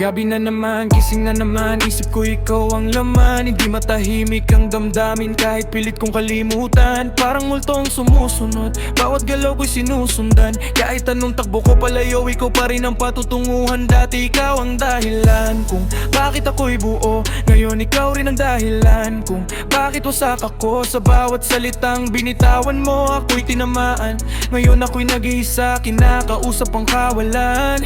Gabi na naman, gising na naman, isip ko ikaw ang laman. Hindi matahimik ang damdamin kahit pilit kong kalimutan. Parang multong sumusunod, bawat galaw ko'y sinusundan. Kahit anong takbo ko palayo, ikaw pa rin ang patutunguhan. Dati ikaw ang dahilan kung bakit ako'y buo, ngayon ikaw rin ang dahilan kung bakit wasak ako. Sa bawat salitang binitawan mo, ako'y tinamaan. Ngayon ako'y nag-iisa, kinakausap ang kawalan.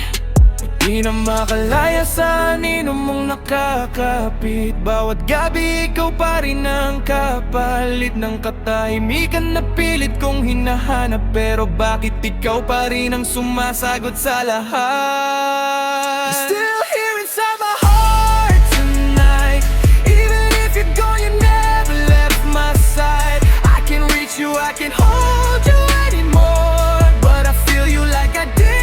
Di na makalaya sa anino mong nakakapit. Bawat gabi ikaw pa rin ang kapalit ng katahimikan na pilit kong hinahanap. Pero bakit ikaw pa rin ang sumasagot sa lahat? Still here inside my heart tonight. Even if you're gone, you never left my side. I can reach you, I can hold you anymore, but I feel you like I did.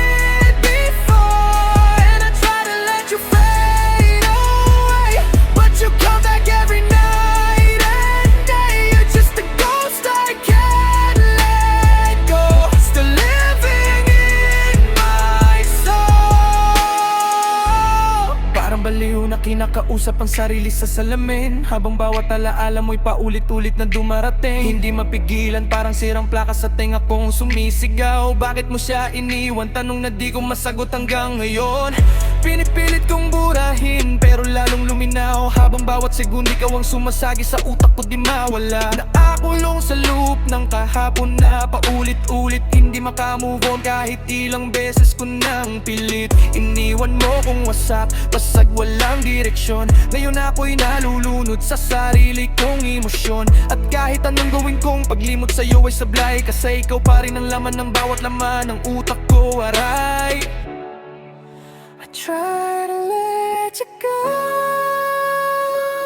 Kinakausap ang sarili sa salamin, habang bawat alaala mo'y paulit-ulit na dumarating. Hindi mapigilan, parang sirang plaka sa tenga kong sumisigaw. Bakit mo siya iniwan? Tanong na di ko masagot hanggang ngayon. Pinipilit kong burahin, pero lalong luminaw. Habang bawat segundo ikaw ang sumasagi sa utak ko, di mawala. Nakakulong sa loop ng kahapon na paulit-ulit. Hindi makamove on kahit ilang beses ko nang pilit. Iniwan mo kong wasak, basag walang direksyon. Ngayon ako'y nalulunod sa sarili kong emosyon. At kahit anong gawin kong paglimot sa'yo ay sablay, kasi ikaw pa rin ang laman ng bawat laman ng utak ko, aray. I try to let you go.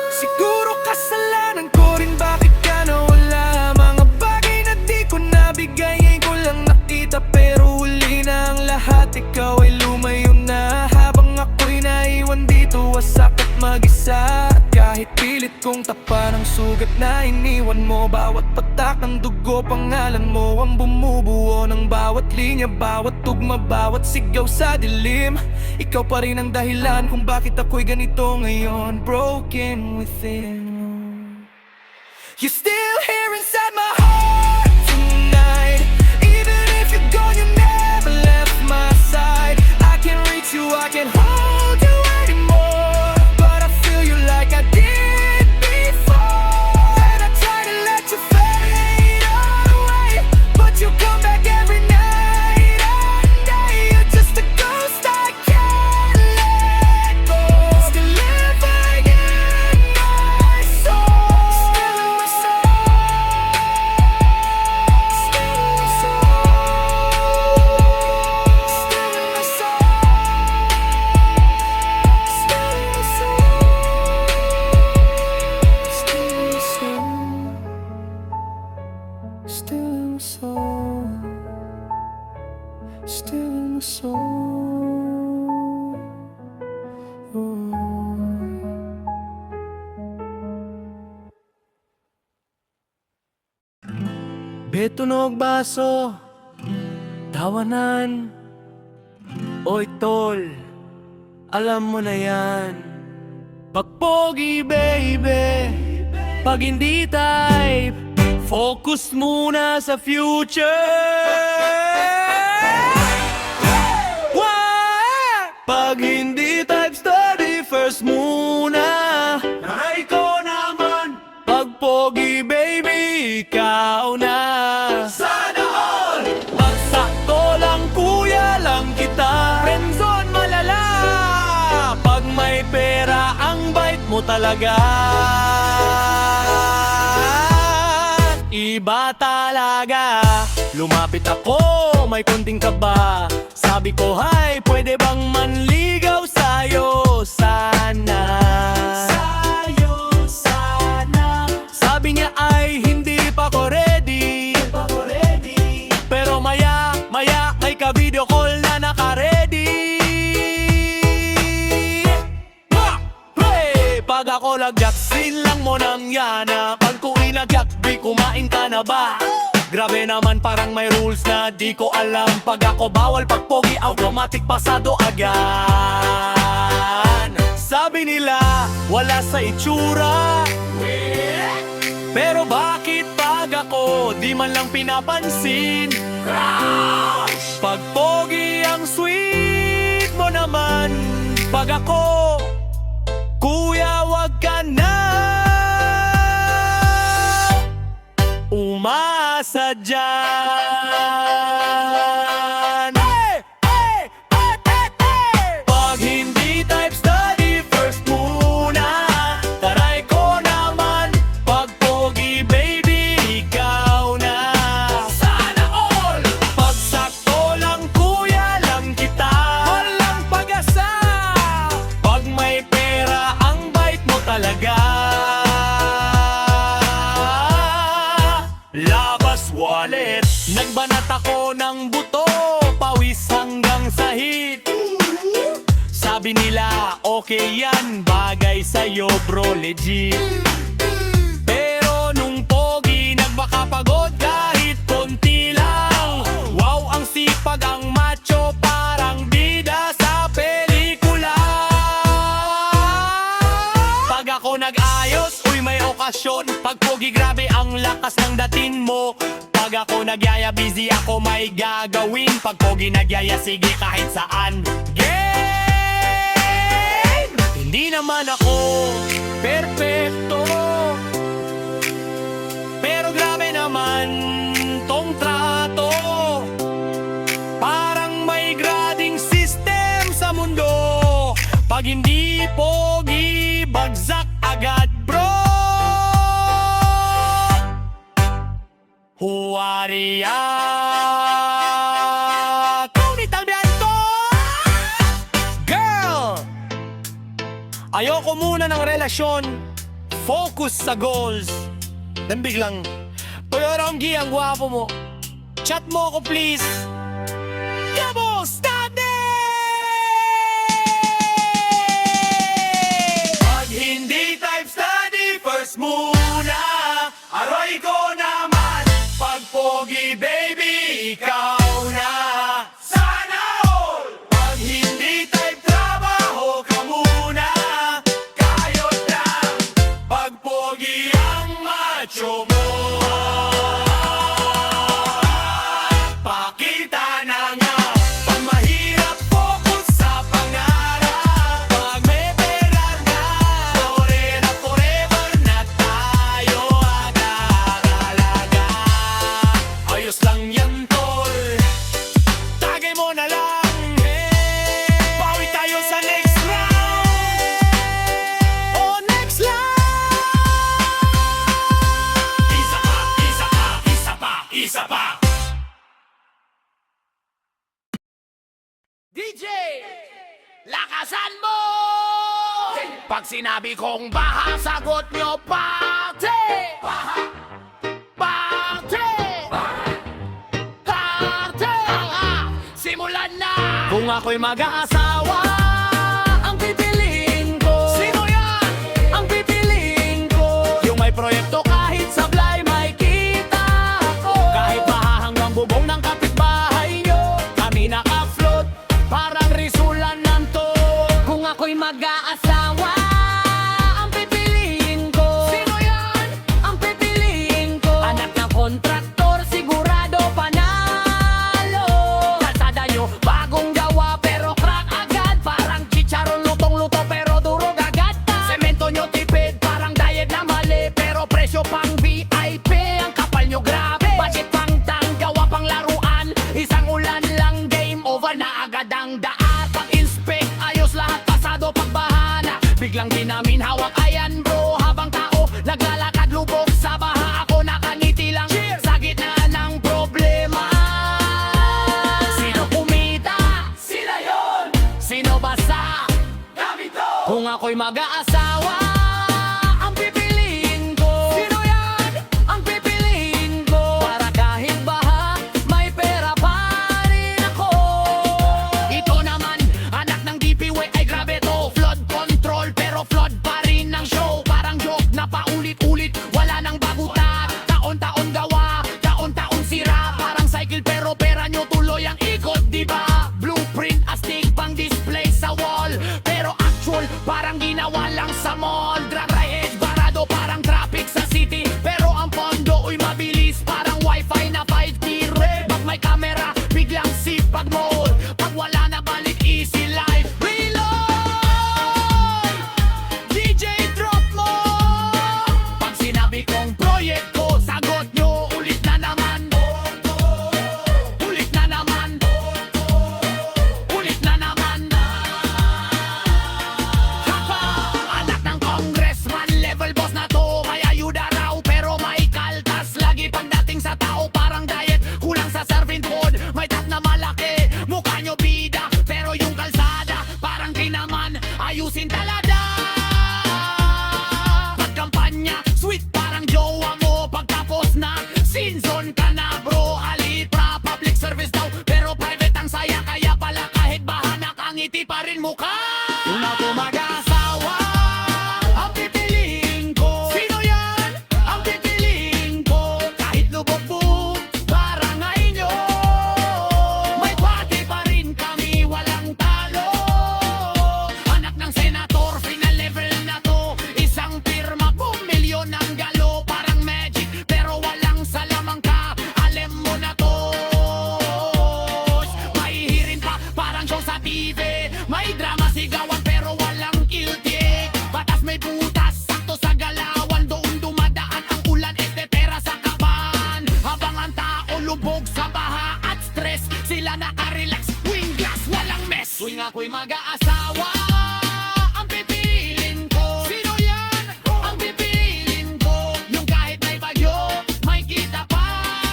Siguro kasalanan ko rin bakit ka nawala. Mga bagay na di ko nabigay, ngayon ko lang nakita. Pero huli na ang lahat, ikaw ay lumayo na. Habang ako'y naiwan dito, wasak at mag-isa. At kahit pilit kong tapan ang sugat na iniwan mo, bawat patak ng dugo, pangalan mo ang bumubuo ng bawat linya, bawat tugma, bawat sigaw sa dilim. Ikaw pa rin ang dahilan kung bakit ako'y ganito ngayon, broken within. You're still here inside my heart tonight. Even if you're gone, you never left my side. I can reach you, I can hold you anymore, but I feel you like I did before. And I try to let you fade away, but you come back every night and day. You're just a ghost I can't let go. Still living in my soul. Still in my soul. Still in my soul. Still in my soul. Still in my soul. Still in my soul. Still in my soul. Oh. Betunog baso, tawanan, oy tol, alam mo na yan. Pagpogi baby, pag hindi type, focus muna sa future. Pag hindi type, study first muna. Naray ko naman, pag pogi baby, ikaw na. Sana all! Pag sakto lang kuya lang kita, friendzone malala. Pag may pera ang bite mo talaga, iba talaga. Lumapit ako, may konting kaba. Sabi ko, hi, pwede bang manligaw sa'yo? Sana. Sabi niya ay hindi pa ko ready. Pero maya, may ka-video call na naka-ready. Hey! Pag ako lagyak, sin lang mo nang yana. Pag ko inagyak, kumain ka na ba? Grabe naman parang may rules na di ko alam. Pag ako bawal, pag pogi, automatic pasado agad. Sabi nila, wala sa itsura, pero bakit pag ako di man lang pinapansin? Pag pogi ang sweet mo naman, pag ako, kuya wag ka na umasa dyan. Pag hindi type study first muna, taray ko naman. Pag pogi baby, ikaw na. Sana all! Pag sakto lang kuya lang kita, walang pag-asa. Pag may pera ang bait mo talaga. Labas wallet, nagbanat ako ng buto, pawis hanggang sahit. Sabi nila, okay yan, bagay sa'yo bro, legit. Pero nung pogi, nagmakapagod kahit konti lang. Wow, ang sipag, ang macho, parang bida sa pelikula. Pag ako nag-ayos, uy may okasyon. Pag pogi, grabe ang lakas ng dating mo. Pag ako nagyaya, busy ako may gagawin. Pag pogi nagyaya, sige kahit saan. Game! Hindi naman ako perfecto, pero grabe naman tong trato. Parang may grading system sa mundo. Pag hindi pogi, bagsak agad bro. Huwariya Kunit ang biyanto. Girl, ayoko muna ng relasyon, focus sa goals. Then biglang, Toyoronggi, ang gwapo mo, chat mo ako please. Gabo, stop it! Pag hindi type study first muna, aroy ko naman. Pag pogi baby, ikaw na. Sana all! Pag hindi type trabaho ka muna, kayod lang. Pag pogi ang macho mo, pakita na nga. Pag mahirap, focus sa pangarap. Pag may pera na, forever na tayo agad-alaga. Ayos lang yan tol, tagay mo na lang. Bawi tayo sa next round. Oh, next round. Isa pa, isa pa, isa pa, isa pa. DJ, lakasan mo! Pag sinabi kong baha, sagot nyo party! Baha! Party! Party! Simulan na! Kung ako'y mag-aasawa, ang pipiliin ko. Sino yan? Ang pipiliin ko. Yung may proyekto kahit sablay may kita ko. Kahit baha hanggang bubong ng kapitbahay nyo, kami naka-float, parang risulan ng to. Kung ako'y mag-aasawa, ang pipiliin ko. Sino yan? Ang pipiliin ko. Anak ng kontraktor, sigurado panalo. Kalsada nyo, bagong gawa pero crack agad. Parang chicharon lutong-luto pero durog agad pa. Semento nyo tipid, parang diet na mali, pero presyo pang VIP. Ang kapal nyo grabe, budget pang gawa pang laruan. Isang ulan lang, game over na agad ang daan. Pag-inspect, ayos lahat, pasado pagbahana. Biglang di namin hawak, ayan bro. Habang tao, naglalakad lubog sa baha. Ako nakangiti lang sa gitna ng problema. Sino kumita? Sila yon. Sino basa? Kami to. Kung ako'y mag-aasawa, ang pipiliin ko. Sino yan? Ang pipiliin ko. Para kahit baha, may pera pa rin ako. Ito naman, anak ng DPW, ay grabe to. Flood control, pero flood pa rin ang show. Parang joke na paulit-ulit, wala nang bagutan. Taon-taon gawa, taon-taon ako'y mag-aasawa. Ang pipiliin ko, sino yan? Ang pipiliin ko, yung kahit may bagyo, may kita pa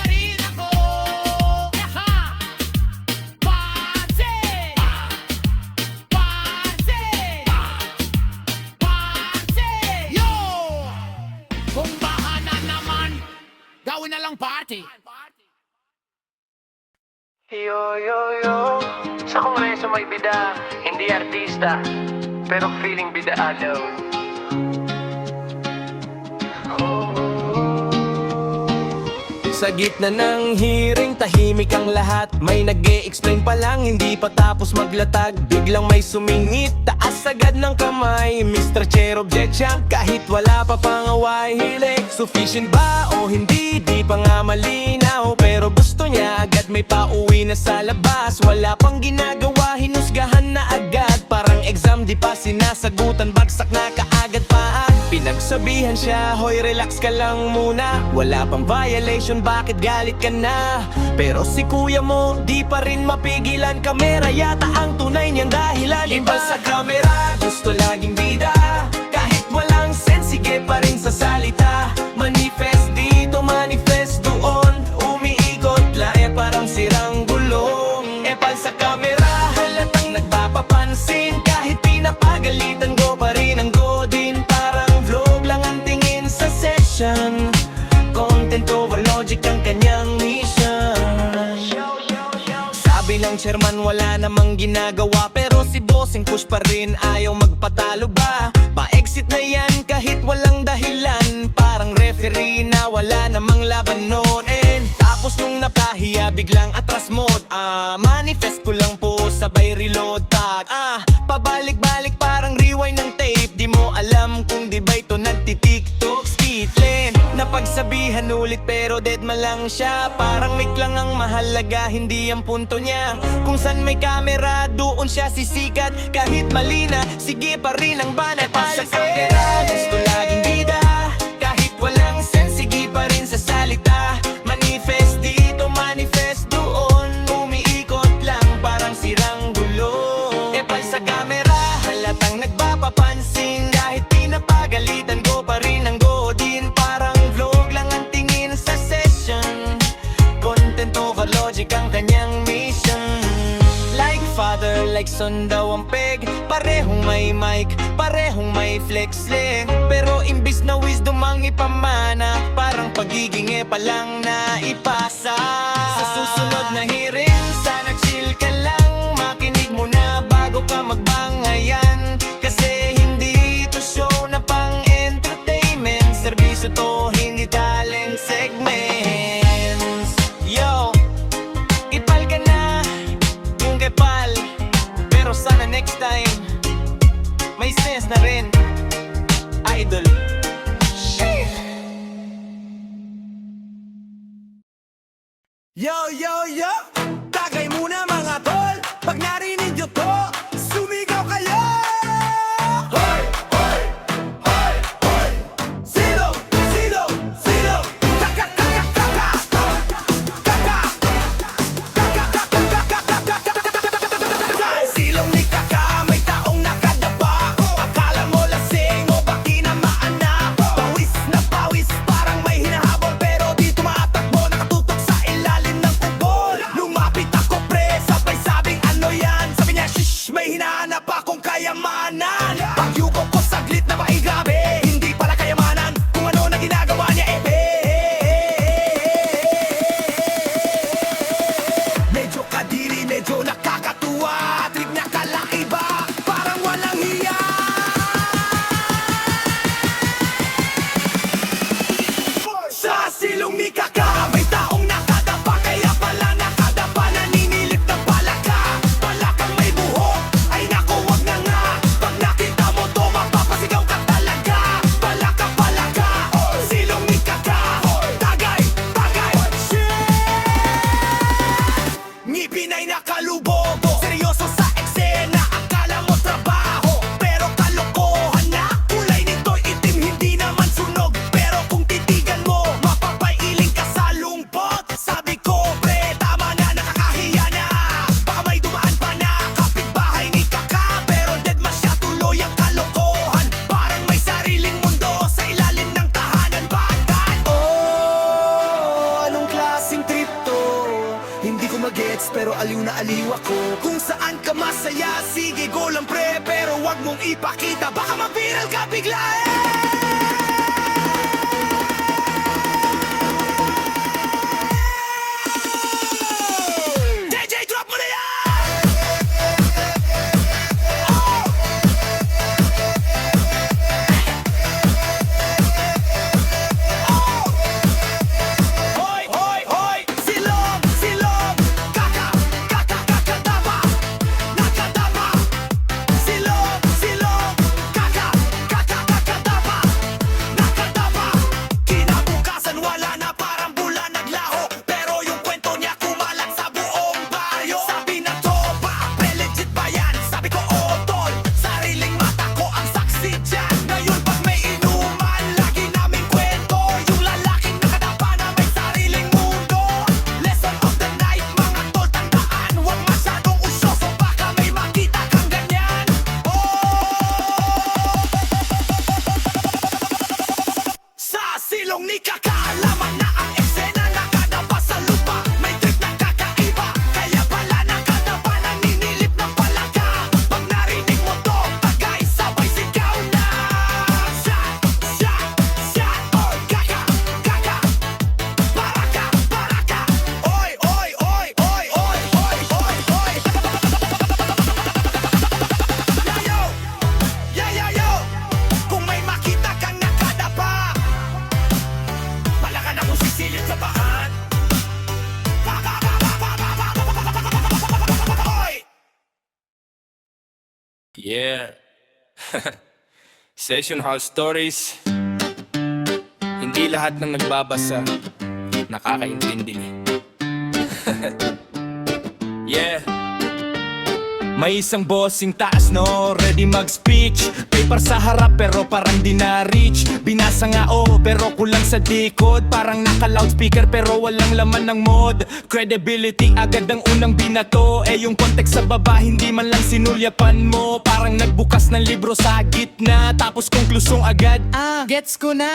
rin ako. Yaha! Parse! Parse! Parse! Yo! Kung bahana naman, gawin na lang party. Yo, yo, yo. Sa ko ngayon sa may bida, hindi artista, pero feeling bida alaw. Sa gitna ng hearing, tahimik ang lahat. May nag-e-explain pa lang, hindi pa tapos maglatag. Biglang may sumingit, taas agad ng kamay. Mr. Chair objection, kahit wala pa pangaway. Hilig, sufficient ba o hindi? Di pa nga malinaw, pero gusto niya agad may pauwi na sa labas. Wala pang ginagawa, hinusgahan na agad. Parang exam, di pa sinasagutan, bagsak na kaagad pa. Pinagsabihan siya, hoy relax ka lang muna. Wala pang violation, bakit galit ka na? Pero si kuya mo, di pa rin mapigilan. Kamera yata ang tunay niyang dahilan. Iba sa kamera, gusto laging bida. Kahit walang sense, sige pa rin sa salita. Manifest dito, manifest doon. Umiikot lang, parang sirang gulong. Epal sa kamera, halatang nagpapapansin. Kahit pinapagalitan ko pa rin ang godin. Parang vlog lang ang tingin sa session. Content over logic ang kanyang mission. Sabi ng chairman wala namang ginagawa, pero si bossing push pa rin, ayaw magpatalo ba? Pa-exit na yan kahit walang dahilan. Parang referee na wala namang laban noon. And tapos nung napahiya biglang atras mode. Manifest ko lang po sabay reload tag. Pabalik-balik parang rewind ng tape. Di mo alam kung di ba ito nagtitiktok skitlin. Napagsabihan ulit pero dead ma lang siya. Parang mic lang ang mahalaga, hindi ang punto niya. Kung saan may camera, doon siya sisikat. Kahit mali na, sige pa rin ang banat. Sa kamera, gusto laging bida. Kahit walang sense, sige pa rin sa salita. Manifest dito, manifest doon. Umiikot lang, parang sirang gulong. Epal sa camera, halatang nagpapapansin. Kahit pinapagalitan ko pa rin ang godin. Parang vlog lang ang tingin sa session. Content over logic ang kanyang mission. Like father, like son daw ang peg. Parehong may mic, parehong may flex link. Pero imbis na wisdom ang ipamana, parang pagiging epa lang na ipasa. Sa susunod na hearing, sana chill ka lang. Makinig mo na bago ka magbangayan. Kasi hindi ito show na pang entertainment. Servisyo to, hindi talent segments. Yo, ipal ka na kung kepal. Pero sana next time may sense na rin, idol. Yo, yo, yo! Tagay muna mga tol. Pag narinig nyo to, sumigaw kayo! Hoy! Hoy! Hoy! Hoy! Silo! Silo! Silo! Kaka! Kaka! Kaka! Kaka! Silong ni Kaka, may taong nakadapa. Akala mo lasing o ba tinamaan na? Pawis na pawis, parang may hinahabol. Pero di tumatakbo, nakatutok sa ilalim ng tagol. Nung aliw na aliw ako. Kung saan ka masaya, sige go lang pre, pero wag mong ipakita, baka ma-viral ka bigla JJ, drop mo na yan! Hoy, hoy, hoy! Silog, silog! Kaka, kaka, kakadama! Nakadama! Silog, silog! Kaka, kaka, kakadama! Nakadama! Kinabukasan wala na, parang bulan naglaho, pero yung kwento niya kumalat sa buong baryo. Sabi na tropa, pre-legit ba yan? Sabi ko oo tol, sariling mata ko ang saksi dyan. Ngayon pag may inuman, lagi naming kwento yung lalaking nakadapa na may sariling mundo. Lesson of the night, mga tol, tandaan, huwag masyadong usyoso, baka may makita kang ganyan. Sa silong ni Kaka, alaman na ang eksena, nakadapa sa lupa, may trip na kakaiba, kaya pala nakadapa, naninilip ng palaka. Pag narinig mo to, tagay, sabay sigaw na shot, shot, shot, oy, Kaka, Kaka, baraka, baraka, oy, oy, oy, oy, oy, oy, oy, oy. Yayo, yayayo, kung may makita kang nakadapa, malakan akong sisilip sa bahan. Oy! Yeah. Session House Stories. Hindi lahat ng nagbabasa nakakaintindi ni. Yeah. May isang bossing taas no, ready mag-speech. Paper sa harap pero parang di na-reach. Binasa nga pero kulang sa likod. Parang naka-loudspeaker pero walang laman ng mod. Credibility agad ang unang binato. Eh yung context sa baba hindi man lang sinulyapan mo. Parang nagbukas ng libro sa gitna, tapos konklusyon agad. Gets ko na.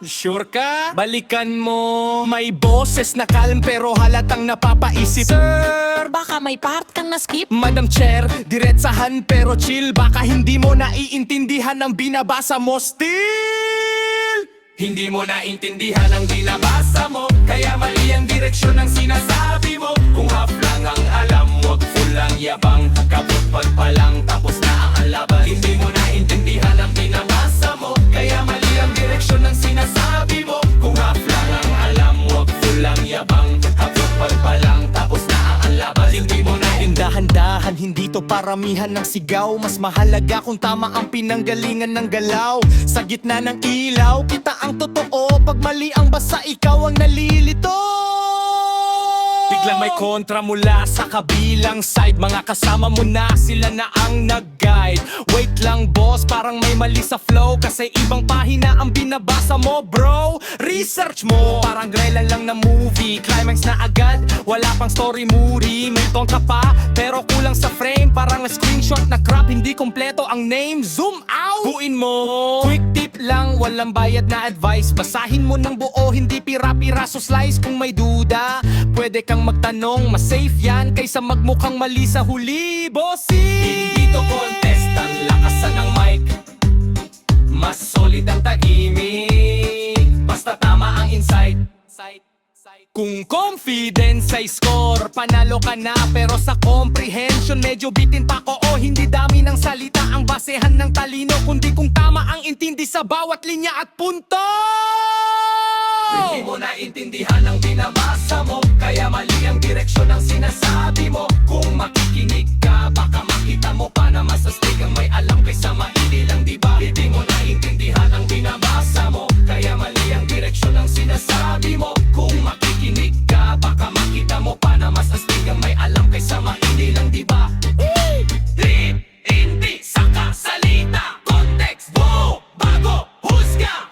Sure ka? Balikan mo. May boses na calm pero halatang napapaisip. Sir, baka may part kang na-skip. Madam Chair, diretsahan pero chill. Baka hindi mo naiintindihan ang binabasa mo still. Hindi mo naiintindihan ang binabasa mo, kaya mali ang direksyon ng sinasabi mo. Kung half lang ang alam, wag full ang yabang. Kaput pa lang, tapos na ang laban. Hindi mo naiintindihan ang binabasa mo, kaya mali ang direksyon ng sinasabi mo. Kung half lang ang alam, wag full ang yabang. Kaput pa lang, tapos na ang laban. Hindi mo dahan-dahan, hindi to paramihan ng sigaw. Mas mahalaga kung tama ang pinanggalingan ng galaw. Sa gitna ng ilaw, kita ang totoo. Pag mali ang basa, ikaw ang nalilito. Biglang may kontra mula sa kabilang side. Mga kasama mo na, sila na ang nag-guide. Wait lang boss, parang may mali sa flow. Kasi ibang pahina ang binabasa mo bro. Research mo, parang grela lang na movie. Climax na agad, wala pang story moody. May tone ka pa, pero kulang sa frame. Parang na screenshot na crap, hindi kompleto ang name. Zoom out, buuin mo. Quick tip lang, walang bayad na advice. Basahin mo ng buo, hindi pira-piraso slice. Kung may duda, pwede kang magtanong. Mas safe yan kaysa magmukhang mali sa huli, bossy. Hindi to contest, ang lakasan ng mic. Mas solid ang tahimik, basta tama ang insight. Kung confidence ay score, panalo ka na. Pero sa comprehension, medyo bitin pa ko. O hindi dami ng salita ang basehan ng talino, kundi kung tama ang intindi sa bawat linya at punto. Hindi mo naiintindihan ang binabasa mo, kaya mali ang direksyon ng sinasabi mo. Kung makikinig ka, baka makita mo pa na mas astig ang may alam kaysa maili lang, diba? Hindi mo naiintindihan ang binabasa mo, kaya mali ang direksyon ng sinasabi mo. Kung makikinig ka, baka makita mo pa na mas astig ang may alam kaysa maili lang, diba? Hindi sa kasalita, context mo, bago husga.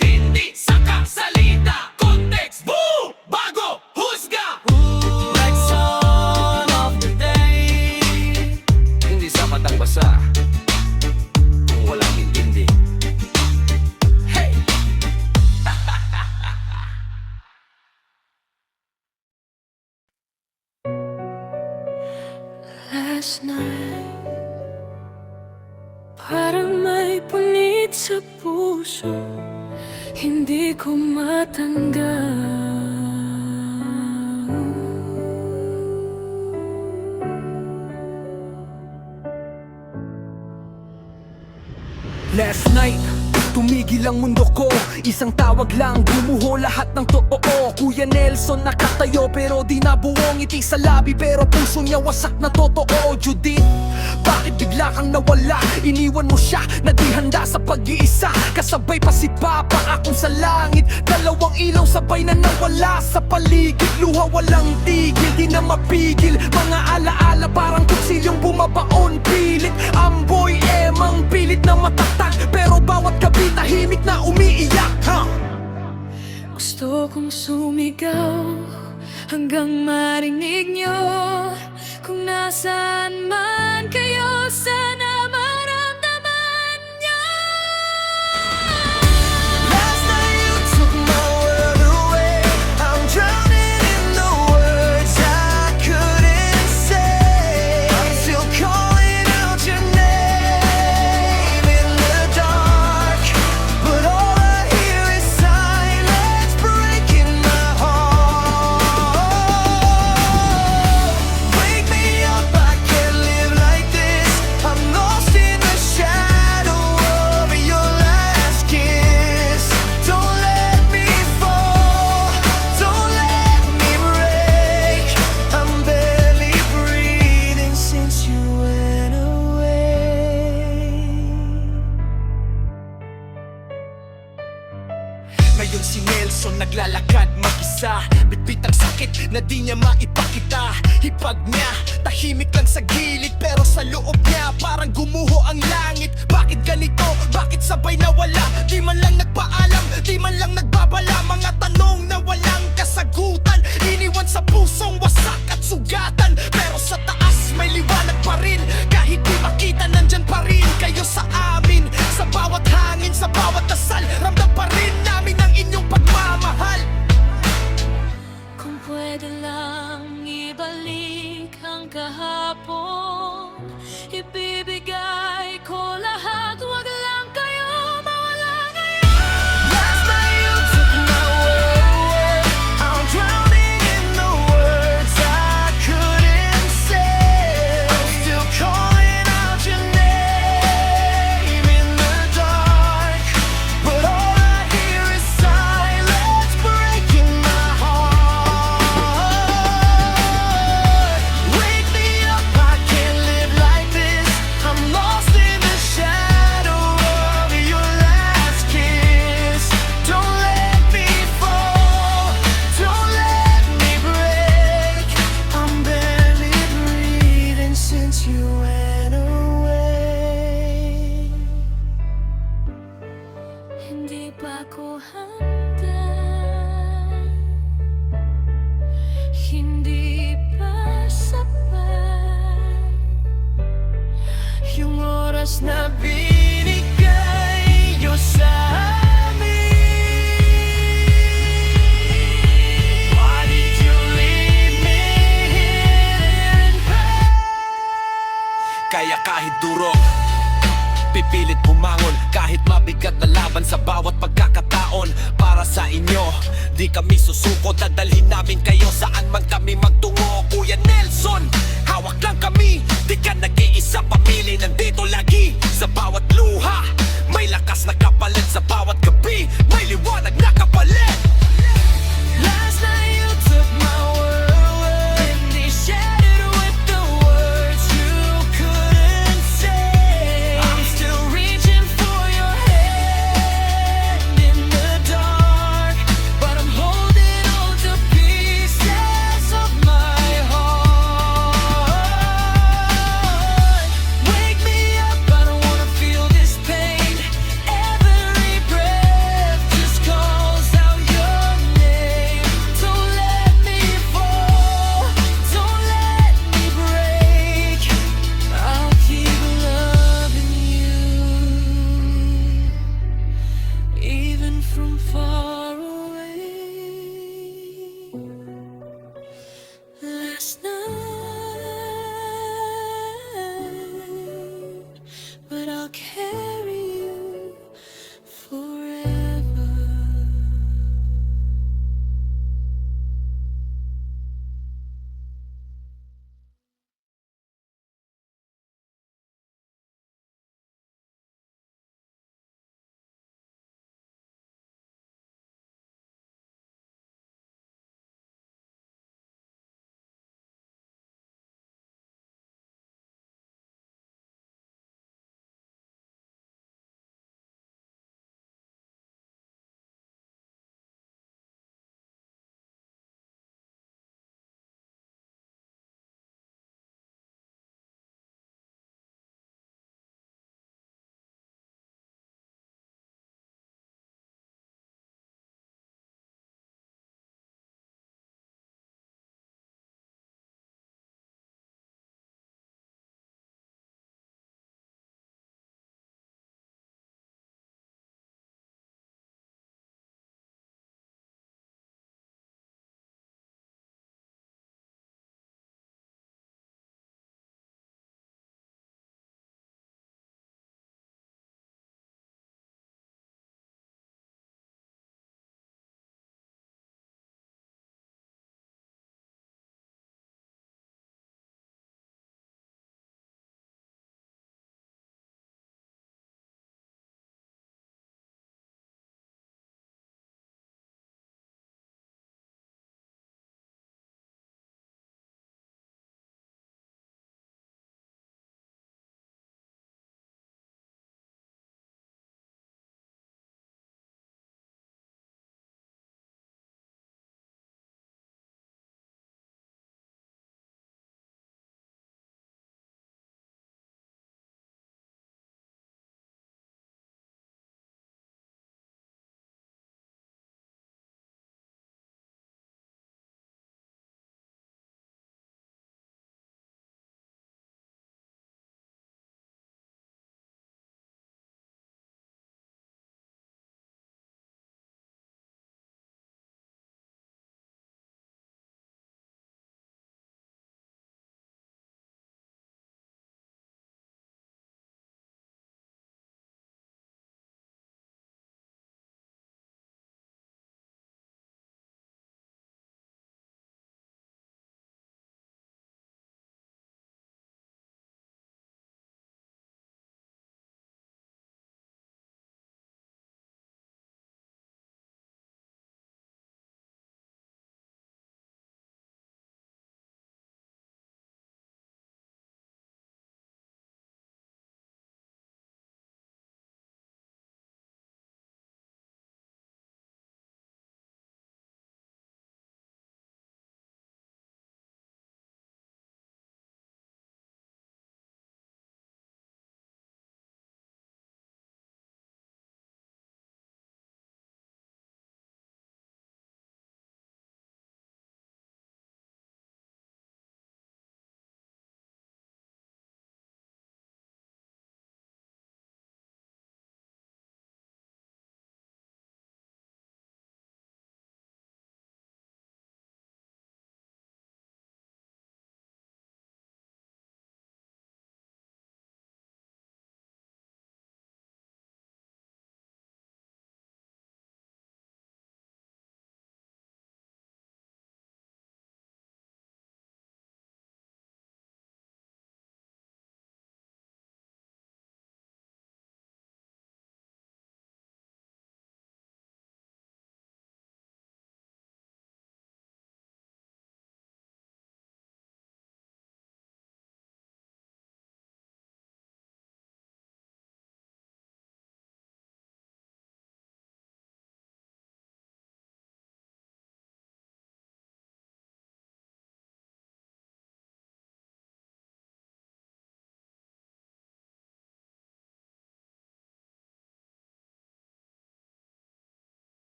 Hindi sa kasalita, context mo, bago husga. Like son of the day, hindi sapat ang basa, sa puso, hindi ko matanggap. Last night, tumigil ang mundo ko. Isang tawag lang, bumuho lahat ng totoo. Kuya Nelson nakatayo pero di nabuo. Ngiti sa labi pero puso niya wasak na totoo. Judith, bakit bigla kang nawala? Iniwan mo siya na di handa sa pag-iisa. Kasabay pa si Papa akong sa langit. Dalawang ilaw sabay na nawala sa paligid. Luha walang tigil, di na mapigil. Mga alaala parang kutsilyong bumabaon. Pilit, amboy, emang pilit na matatag. Pero bawat gabi tahimik na umiiyak, ha? Gusto kong sumigaw hanggang marinig nyo. Kung nasaan man kayo, sana maramdaman nyo. Last night you took my world away. I'm drowning in the words I couldn't say. I'm still calling out your name in the dark, but all I hear is silence breaking my heart. Wake me up, I can't live like this. I'm lost in the shadow of your last kiss. Don't let me fall, don't let me break. I'm barely breathing since you went away. Ngayon si Nelson naglalakad mag-isa. Bitbit ang sakit na di niya maipakita. Hipag niya, tahimik lang sa gilid. Pero sa loob niya parang gumuho ang langit. Bakit ganito? Bakit sabay nawala? Di man lang nagpaalam, di man lang nagbabala. Mga tanong na walang kasagutan. Iniwan sa pusong wasak at sugatan. Pero sa taas may liwanag pa rin. Kahit di makita nandyan pa rin kayo sa amin. Sa bawat hangin, sa bawat dasal, ramdam pa rin namin ang inyong pagmamahal. Kung pwede lang ibalik ang kahapon, ibibigay ko lahat, wag lang kayo mawala ngayon. Last night you took my world away. I'm drowning in the words I couldn't say. I'm still calling out your name in the dark, but all I hear is silence breaking my heart. Wake me up, I can't live like this. I'm lost in the shadow of your last kiss. Don't let me fall, don't let me break. I'm barely breathing since you went away. Hindi pa ko handa, hindi pa sapat Yung oras na binigay nyo sa amin. Why did you leave me here in pain? Kaya kahit durog, pipilit bumangon. Kahit mabigat na laban sa bawat pagkakataon. Para sa inyo, di kami susuko. Dadalhin namin kayo saan man kami magtungo. Kuya Nelson, hawak lang kami. Di ka nag-iisa, pamili nandito lagi. Sa bawat luha, may lakas na kapalit. Sa bawat